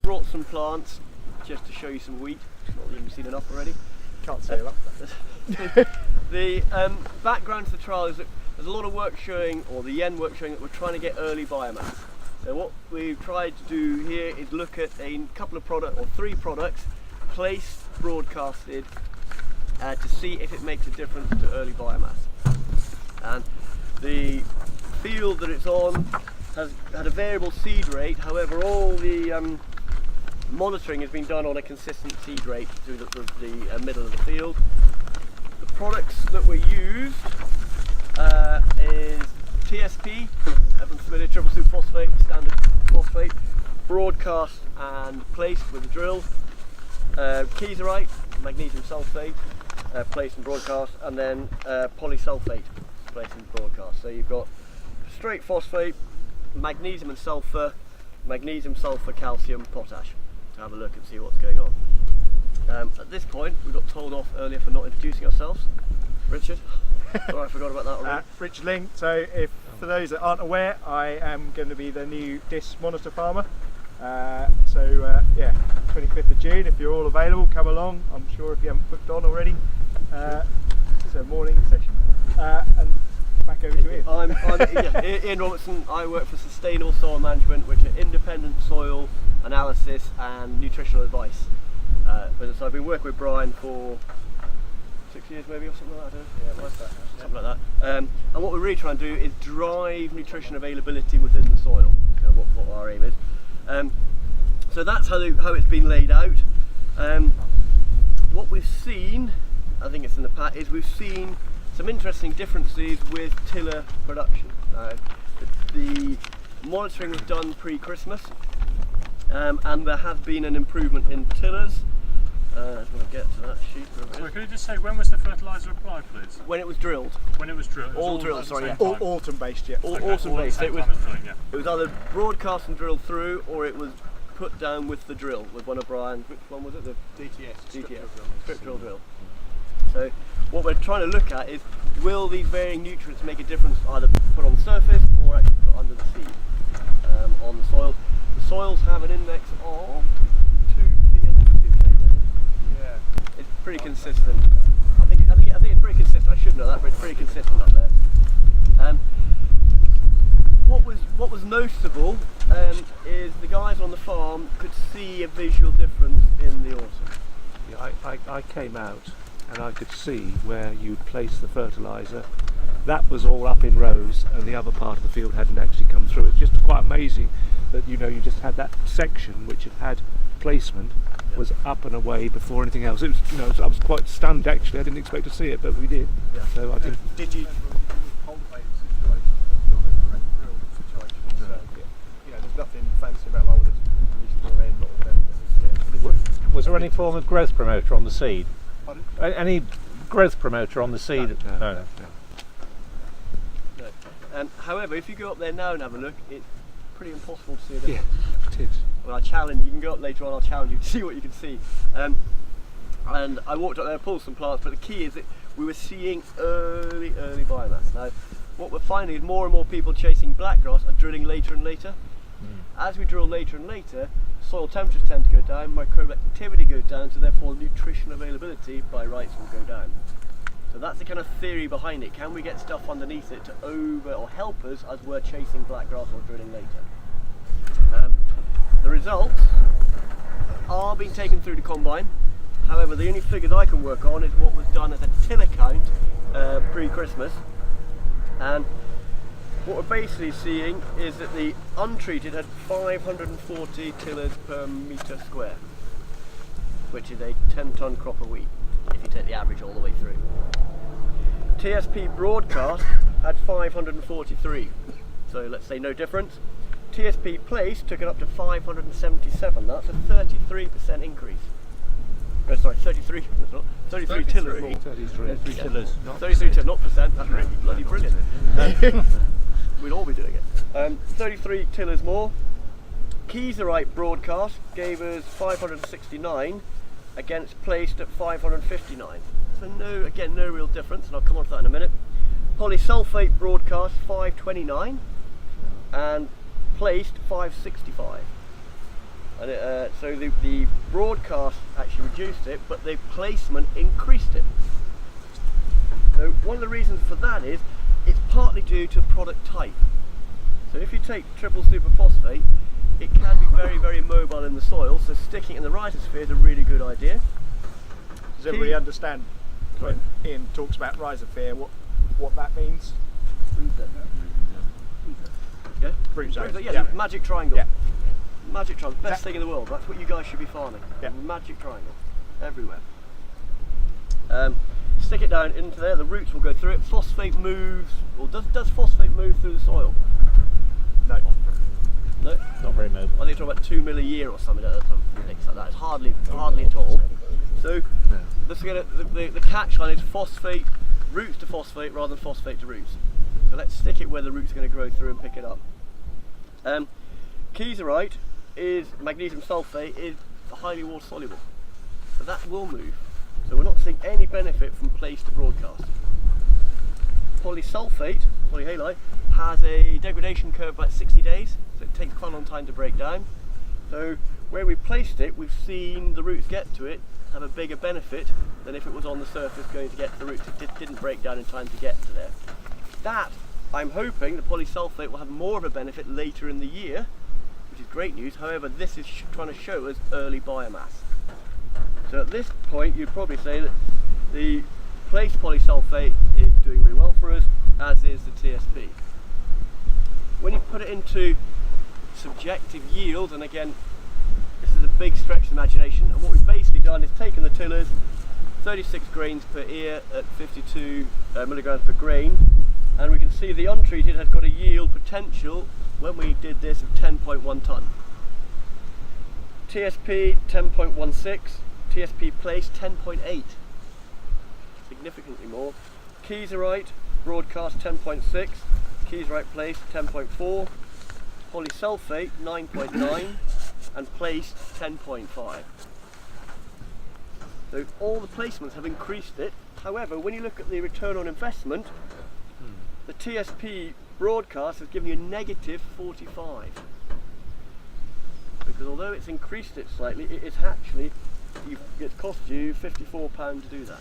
brought some plants just to show you some wheat. Not that you've seen enough already. Can't say that. The background to the trial is that there's a lot of work showing, or the yen work showing, that we're trying to get early biomass. So what we've tried to do here is look at a couple of products, or 3 products, placed, broadcasted, to see if it makes a difference to early biomass. And the field that it's on has had a variable seed rate, however all the monitoring has been done on a consistent seed rate through the middle of the field. The products that were used is TSP, everyone's familiar, triple superphosphate, standard phosphate, broadcast and placed with a drill, kieserite, magnesium sulfate, placed and broadcast, and then polysulfate, placed and broadcast. So you've got straight phosphate, magnesium and sulfur, magnesium, sulfur, calcium, potash, to have a look and see what's going on. At this point, we got told off earlier for not introducing ourselves. Richard? Sorry, I forgot about that already. Richard Ling. So for those that aren't aware, I am going to be the new DIS monitor farmer. Yeah, 25th of June, if you're all available, come along. I'm sure if you haven't booked on already. It's a morning session. And back over to Ian. I'm Ian Robertson. I work for Sustainable Soil Management, which are independent soil analysis and nutritional advice. So I've been working with Brian for 6 years maybe, or something like that. I don't know. Yeah, something like that. And what we're really trying to do is drive nutrition availability within the soil. So what our aim is. So that's how it's been laid out. What we've seen, I think it's in the pack, is we've seen some interesting differences with tiller production. The monitoring was done pre-Christmas, and there has been an improvement in tillers. I'm going to get to that sheet. Sorry, can you just say, when was the fertiliser applied, please? When it was drilled. When it was drilled? All drilled, sorry, yeah. All autumn based, yeah. Autumn based. It was either broadcast and drilled through, or it was put down with the drill, with one of Brian's, which one was it? The DTS. Strip drill. So what we're trying to look at is, will these varying nutrients make a difference either put on the surface or actually put under the seed on the soil. The soils have an index of 2P, I think. Yeah. It's pretty consistent. I think it's pretty consistent. I should know that, but it's pretty consistent up there. What was noticeable is the guys on the farm could see a visual difference in the autumn. Yeah, I came out and I could see where you'd place the fertiliser. That was all up in rows, and the other part of the field hadn't actually come through. It's just quite amazing that you just had that section which had placement was up and away before anything else. It was, I was quite stunned actually. I didn't expect to see it, but we did. Yeah. So I did. Did you there's nothing fancy about like more end or whatever. Was there any form of growth promoter on the seed? Pardon? Any growth promoter on the seed? No. However, if you go up there now and have a look, it's pretty impossible to see a difference. Yeah, it is. Well, I challenge you can go up later on. I'll challenge you to see what you can see. And I walked up there and pulled some plants, but the key is that we were seeing early biomass. Now, what we're finding is more and more people chasing blackgrass are drilling later and later. As we drill later and later, soil temperatures tend to go down, microbial activity goes down, so therefore nutrition availability by rights will go down. So that's the kind of theory behind it. Can we get stuff underneath it to help us as we're chasing blackgrass or drilling later? The results are being taken through the combine. However, the only figures I can work on is what was done as a tiller count pre-Christmas. And what we're basically seeing is that the untreated had 540 tillers per metre square, which is a 10-tonne crop of wheat, if you take the average all the way through. TSP broadcast had 543, so let's say no difference. TSP place took it up to 577, that's a 33% increase. Oh, sorry, 33 tillers more. 33 tillers. 33 tillers, not percent, that's really bloody brilliant. We'd all be doing it. 33 tillers more. Kieserite broadcast gave us 569 against placed at 559. So no real difference, and I'll come on to that in a minute. Polysulfate broadcast 529 and placed 565. And so the broadcast actually reduced it, but the placement increased it. So one of the reasons for that is it's partly due to product type. So if you take triple superphosphate, it can be very, very mobile in the soil, so sticking it in the rhizosphere is a really good idea. Does everybody understand when Ian talks about rhizosphere, what that means? Yeah? Fruit zone. Yeah, the magic triangle. Yeah. Magic triangle, best thing in the world. That's what you guys should be farming. Yeah. Magic triangle, everywhere. Stick it down into there, the roots will go through it. Phosphate moves, or does phosphate move through the soil? No. No? Not very mobile. I think it's about 2 mil a year or something like that. It's hardly at all. So let's get the catch line is phosphate, roots to phosphate rather than phosphate to roots. So let's stick it where the roots are going to grow through and pick it up. Kieserite is magnesium sulfate is highly water soluble, so that will move. So we're not seeing any benefit from place to broadcast. Polysulfate, polyhalite, has a degradation curve about 60 days, so it takes quite a long time to break down. So where we placed it, we've seen the roots get to it, have a bigger benefit than if it was on the surface going to get to the roots. It didn't break down in time to get to there. That, I'm hoping the polysulfate will have more of a benefit later in the year, which is great news. However, this is trying to show us early biomass. So at this point, you'd probably say that the place polysulfate is doing really well for us, as is the TSP. When you put it into subjective yield, and again, this is a big stretch of imagination, and what we've basically done is taken the tillers, 36 grains per ear at 52 milligrams per grain, and we can see the untreated has got a yield potential when we did this of 10.1 tonne. TSP 10.16, TSP place 10.8, significantly more. Kieserite broadcast 10.6, Kieserite place 10.4, polysulfate 9.9, and placed 10.5. So all the placements have increased it. However, when you look at the return on investment, the TSP broadcast has given you a negative 45. Because although it's increased it slightly, it's actually, it's cost you £54 to do that.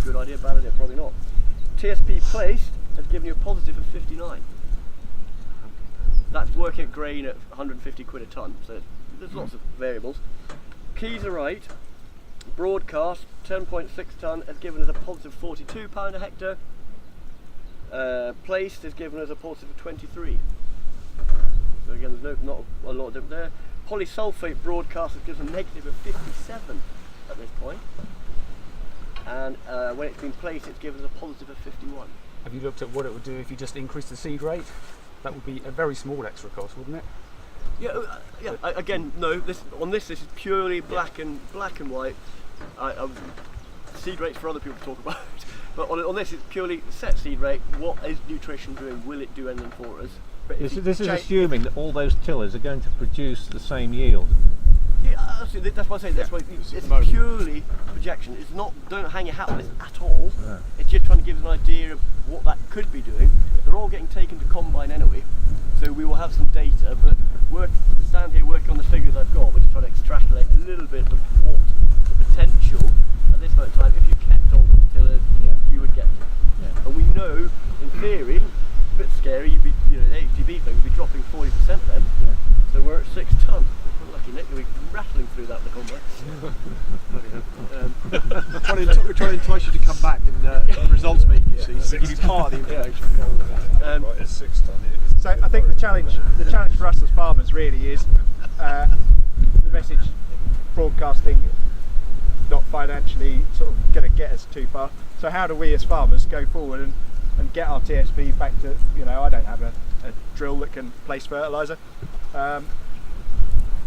Good idea, bad idea, probably not. TSP placed has given you a positive of 59. That's working at grain at 150 quid a tonne, so there's lots of variables. Kieserite broadcast 10.6 tonne has given us a positive £42 a hectare. Placed has given us a positive of 23. So again, there's not a lot of difference there. Polysulfate broadcast has given us a negative of 57 at this point. And when it's been placed, it's given us a positive of 51. Have you looked at what it would do if you just increased the seed rate? That would be a very small extra cost, wouldn't it? Yeah. Again, no. This is purely black and white. Seed rates for other people to talk about, but on this it's purely set seed rate. What is nutrition doing? Will it do anything for us? But this is assuming that all those tillers are going to produce the same yield. Yeah, absolutely. That's what I say. That's why it's purely projection. It's not. Don't hang your hat on this at all. No. It's just trying to give us an idea of what that could be doing. They're all getting taken to combine anyway, so we will have some data. But stand here working on the figures I've got. We're just trying to extrapolate a little bit of what the potential at this moment in time, if you kept all those tillers, you would get to. Yeah. And we know, in theory, a bit scary. You'd be, the AHDB thing would be dropping 40% then. Yeah. So we're at 6 tonnes. We're lucky, Nick. We're rattling through that with the combine. We're trying to entice you to come back in results meeting, so you give you part of the information. Right, it's 6 tonne. So I think the challenge for us as farmers really is the message broadcasting not financially sort of going to get us too far. So how do we as farmers go forward and get our TSP back to, I don't have a drill that can place fertiliser.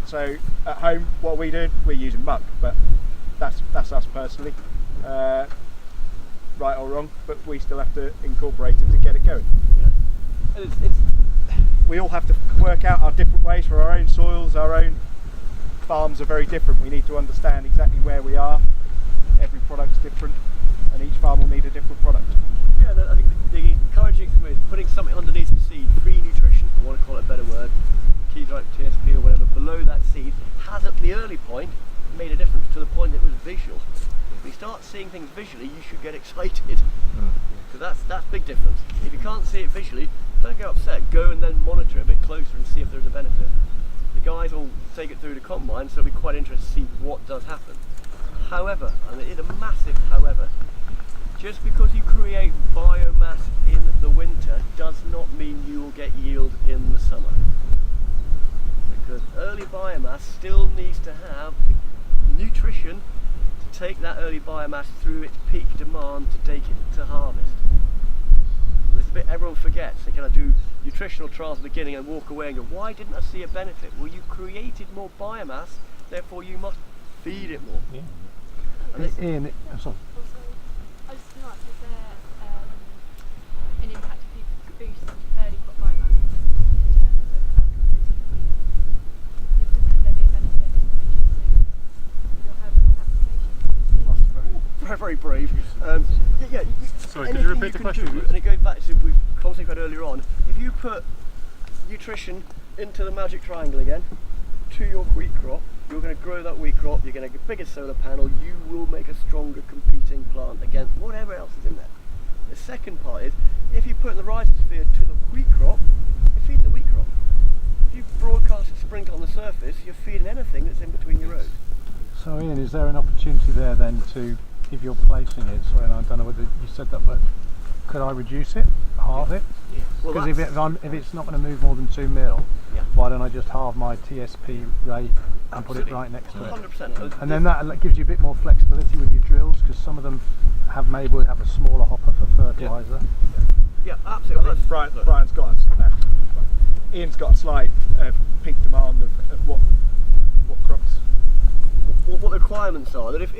So at home, what we do, we're using muck, but that's us personally, right or wrong. But we still have to incorporate it to get it going. Yeah. We all have to work out our different ways for our own soils. Our own farms are very different. We need to understand exactly where we are. Every product's different, and each farm will need a different product. Yeah, and I think the encouraging thing is putting something underneath the seed, free nutrition, if I want to call it a better word, Keysight, TSP or whatever below that seed has at the early point made a difference to the point that it was visual. If you start seeing things visually, you should get excited. Because that's big difference. If you can't see it visually, don't get upset. Go and then monitor it a bit closer and see if there's a benefit. The guys will take it through the combine, so it'll be quite interesting to see what does happen. However, and it is a massive however, just because you create biomass in the winter does not mean you will get yield in the summer. Because early biomass still needs to have nutrition to take that early biomass through its peak demand to take it to harvest. This bit everyone forgets. They kind of do nutritional trials at the beginning and walk away and go, why didn't I see a benefit? Well, you created more biomass, therefore you must feed it more. Yeah. And Also, I was going to ask, is there an impact if you boost early crop biomass in terms of could there be a benefit in reducing your herbicide application? very, very brave. Sorry, could you repeat the question, please? And it goes back to the concept we had earlier on. If you put nutrition into the magic triangle again, to your wheat crop, you're going to grow that wheat crop, you're going to get a bigger solar panel, you will make a stronger competing plant against whatever else is in there. The second part is, if you put the rhizosphere to the wheat crop, you're feeding the wheat crop. If you broadcast a sprinkle on the surface, you're feeding anything that's in between your rows. So Ian, is there an opportunity there then to, if you're placing it, sorry, and I don't know whether you said that, but could I reduce it, halve it? Yeah. Because if it's not going to move more than 2 mil, Yeah. why don't I just halve my TSP rate and put it right next to it? 100%. And then that gives you a bit more flexibility with your drills, because some of them would have a smaller hopper for fertiliser. Yeah, absolutely. I think Brian's got Ian's got a slide of peak demand of what crops. What the requirements are, that if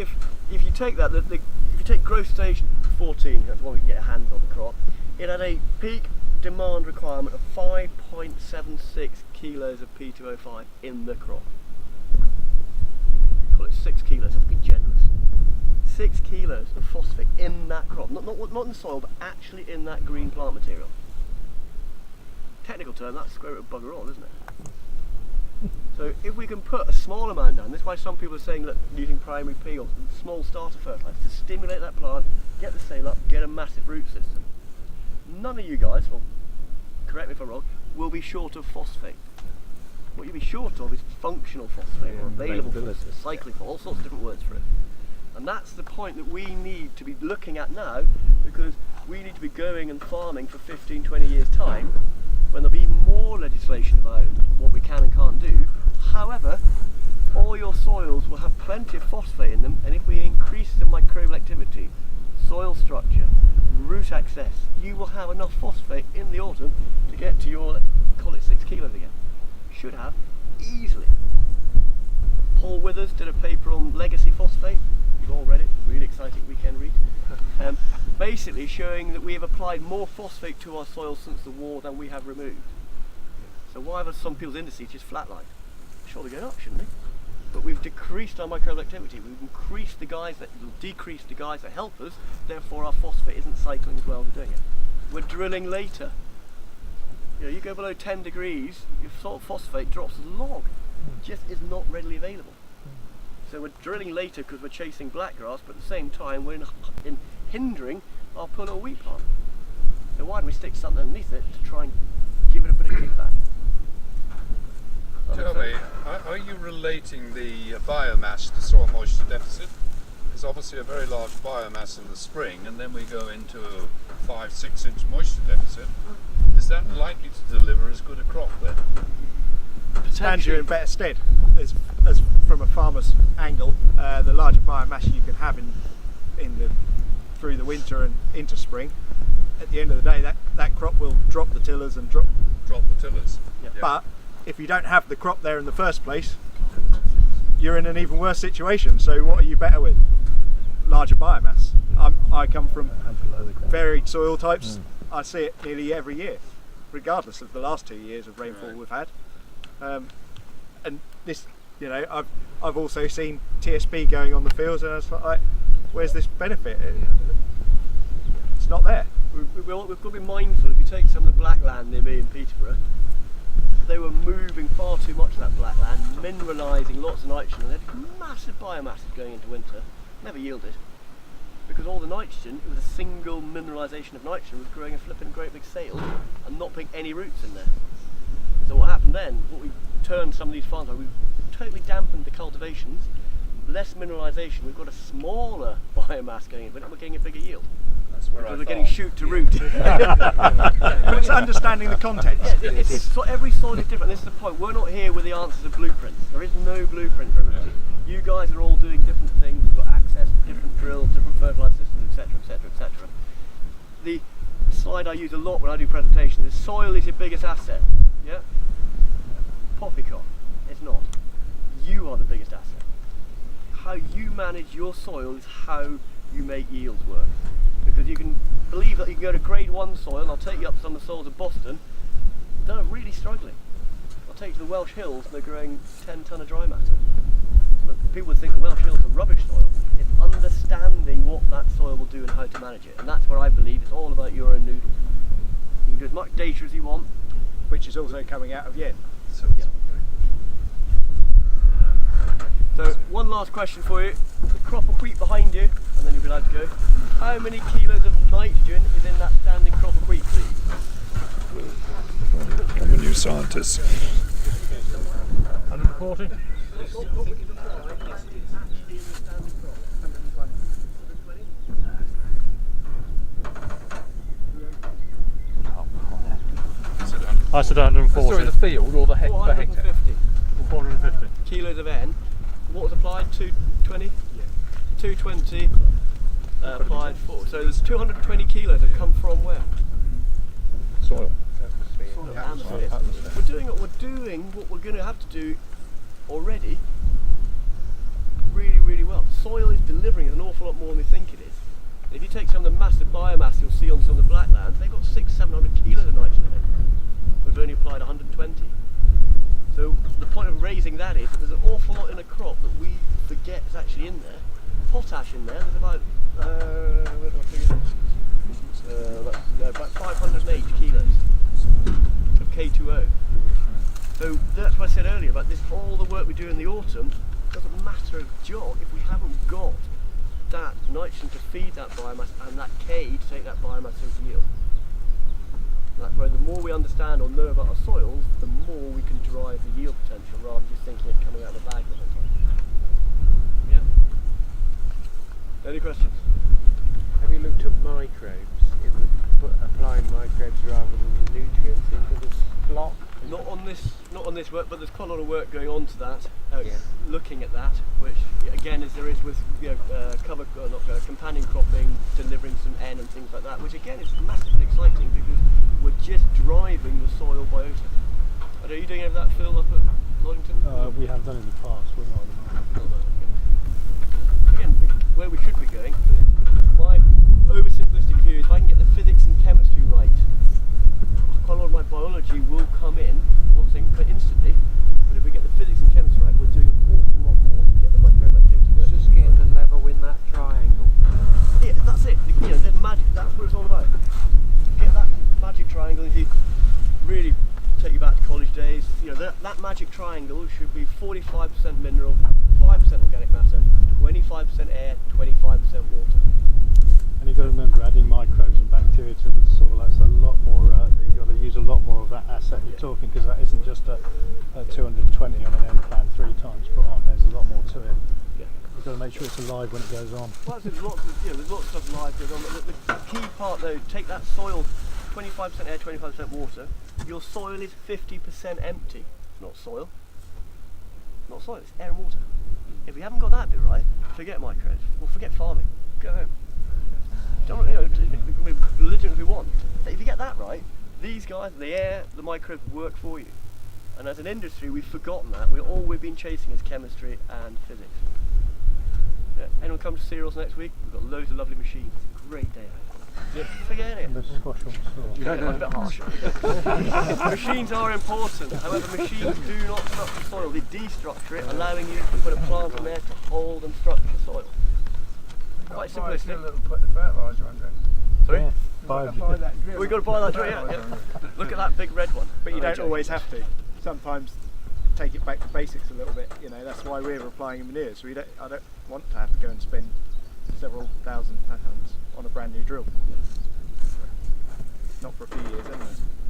you take that, if you take growth stage 14, that's what we can get a hands on the crop, it had a peak demand requirement of 5.76 kilos of P2O5 in the crop. Call it 6 kilos, that's been generous. 6 kilos of phosphate in that crop, not in the soil, but actually in that green plant material. Technical term, that's square root of bugger all, isn't it? So if we can put a small amount down, this is why some people are saying, look, using primary P or small starter fertilizer to stimulate that plant, get the sail up, get a massive root system. None of you guys, or correct me if I'm wrong, will be short of phosphate. What you'll be short of is functional phosphate, or available phosphate, cyclic, all sorts of different words for it. And that's the point that we need to be looking at now, because we need to be going and farming for 15, 20 years' time, when there'll be even more legislation about what we can and can't do. However, all your soils will have plenty of phosphate in them, and if we increase the microbial activity, soil structure, root access, you will have enough phosphate in the autumn to get to your, call it 6 kilos again. Should have, easily. Paul Withers did a paper on legacy phosphate. You've all read it, really exciting weekend read. Basically showing that we have applied more phosphate to our soil since the war than we have removed. So why have some people's indices just flatlined? Surely going up, shouldn't they? But we've decreased our microbial activity, we've increased the guys that decreased the guys that help us, therefore our phosphate isn't cycling as well as doing it. We're drilling later. You go below 10 degrees, your salt phosphate drops as a log. It just is not readily available. So we're drilling later because we're chasing blackgrass, but at the same time we're in hindering our poor little wheat plant. So why don't we stick something underneath it to try and give it a bit of kickback? Tell me, are you relating the biomass to soil moisture deficit? There's obviously a very large biomass in the spring, and then we go into a 5-6 inch moisture deficit. Is that likely to deliver as good a crop then? Stands you in better stead, as from a farmer's angle. The larger biomass you can have through the winter and into spring, at the end of the day that crop will drop the tillers and drop the tillers. Yeah. But if you don't have the crop there in the first place, you're in an even worse situation. So what are you better with? Larger biomass. I come from varied soil types. I see it nearly every year, regardless of the last 2 years of rainfall we've had. And this, I've also seen TSP going on the fields, and I was like, where's this benefit? It's not there. We've got to be mindful. If you take some of the black land near me in Peterborough, they were moving far too much of that black land, mineralising lots of nitrogen, and they had massive biomasses going into winter, never yielded. Because all the nitrogen, it was a single mineralisation of nitrogen, was growing a flipping great big sail and not putting any roots in there. So what happened then, what we turned some of these farms, we totally dampened the cultivations, less mineralisation, we've got a smaller biomass going in, but we're getting a bigger yield. That's where Because we're getting shoot to root. But it's understanding the context. Yeah, it's so every soil is different. This is the point. We're not here with the answers of blueprints. There is no blueprint for everybody. You guys are all doing different things. You've got access to different drills, different fertiliser systems, etc., etc., etc. The slide I use a lot when I do presentations is soil is your biggest asset. Yeah. Poppycock. It's not. You are the biggest asset. How you manage your soil is how you make yields work. Because you can believe that you can go to grade 1 soil, and I'll take you up to some of the soils of Boston, they're really struggling. I'll take you to the Welsh Hills and they're growing 10 tonne of dry matter. But people would think the Welsh Hills are rubbish soil. It's understanding what that soil will do and how to manage it. And that's where I believe it's all about your own noodle. You can do as much data as you want. Which is also coming out of Yen. Yeah. So one last question for you. The crop of wheat behind you, and then you'll be allowed to go. How many kilos of nitrogen is in that standing crop of wheat, please? I'm a new scientist. 140? I said 140. Sorry, the field or the hectare? 450 450. kilos of N. What was applied? 220? Yeah. 220 applied 4. So there's 220 kilos that come from where? Soil. Atmosphere. We're doing what we're going to have to do already really, really well. Soil is delivering an awful lot more than we think it is. If you take some of the massive biomass you'll see on some of the black lands, they've got 600-700 kilos of nitrogen in it. We've only applied 120. So the point of raising that is that there's an awful lot in a crop that we forget is actually in there. Potash in there, there's about, where do I figure this? About 580 kilos of K2O. So that's what I said earlier about this, all the work we do in the autumn doesn't matter a jot if we haven't got that nitrogen to feed that biomass and that K to take that biomass into yield. That's where the more we understand or know about our soils, the more we can drive the yield potential rather than just thinking it coming out of the bag the whole time. Yeah? Any questions? Have you looked at microbes, applying microbes rather than the nutrients into the block? Not on this work, but there's quite a lot of work going on to that, Yeah. looking at that, which again as there is with companion cropping, delivering some N and things like that, which again is massively exciting because we're just driving the soil biota. Are you doing any of that, Phil, up at Loddington? We have done in the past, we're not at the moment. Again, where we should be going, my oversimplistic view is if I can get the physics and chemistry right, quite a lot of my biology will come in, I'm not saying instantly, but if we get the physics and chemistry right, we're doing an awful lot more to get the microbial activity going. It's just getting the level in that triangle. Yeah, that's it. There's magic, that's what it's all about. Get that magic triangle, if you really take you back to college days, that magic triangle should be 45% mineral, 5% organic matter, 25% air, 25% water. And you've got to remember adding microbes and bacteria to the soil, that's a lot more, you've got to use a lot more of that asset you're talking, because that isn't just a 220 on an end plan 3 times put on, there's a lot more to it. Yeah. You've got to make sure it's alive when it goes on. Well, there's lots of stuff live goes on, but the key part though, take that soil, 25% air, 25% water, your soil is 50% empty. It's not soil. Not soil, it's air and water. If we haven't got that bit right, forget microbes, well forget farming, go home. Don't, we can be religion if we want. But if you get that right, these guys, the air, the microbes work for you. And as an industry, we've forgotten that. All we've been chasing is chemistry and physics. Yeah. Anyone come to cereals next week? We've got loads of lovely machines. It's a great day out. Forget it. The squash on soil. Yeah, a bit harsh. Machines are important. However, machines do not structure soil. They destructure it, allowing you to put a plant in there to hold and structure soil. Quite simplistic. Put the fertiliser under it. Sorry? Yeah. We've got to buy that drill. Yeah. Look at that big red one. But you don't always have to. sometimes take it back to basics a little bit. You know, that's why we're applying manures. I don't want to have to go and spend several thousand pounds on a brand new drill. Not for a few years anyway.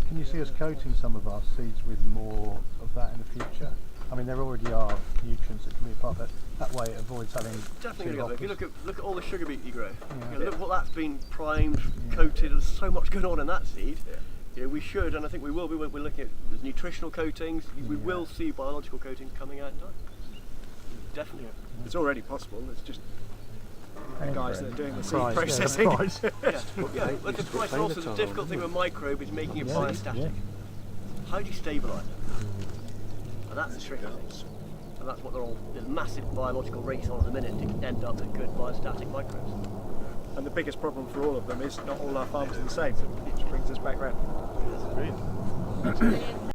Can you see us coating some of our seeds with more of that in the future? I mean, there already are nutrients that can be a part of it. That way it avoids having Definitely seed going to hoppers. If you look at all the sugar beet you grow, Yeah. you know, look at what that's been primed, coated. There's so much going on in that seed. Yeah. You know, we should, and I think we will be. We're looking at the nutritional coatings. We will see biological coatings coming out in time. Definitely. It's already possible. It's just the guys that are doing the seed Price, processing. yeah, the price. Yeah, but the price and also the difficult thing with microbe is making it biostatic. Yeah. How do you stabilise it? And that's the tricky thing. And that's what they're all, there's a massive biological race on at the minute to end up with good biostatic microbes. And the biggest problem for all of them is not all our farms are the same, which brings us back round. That's brilliant.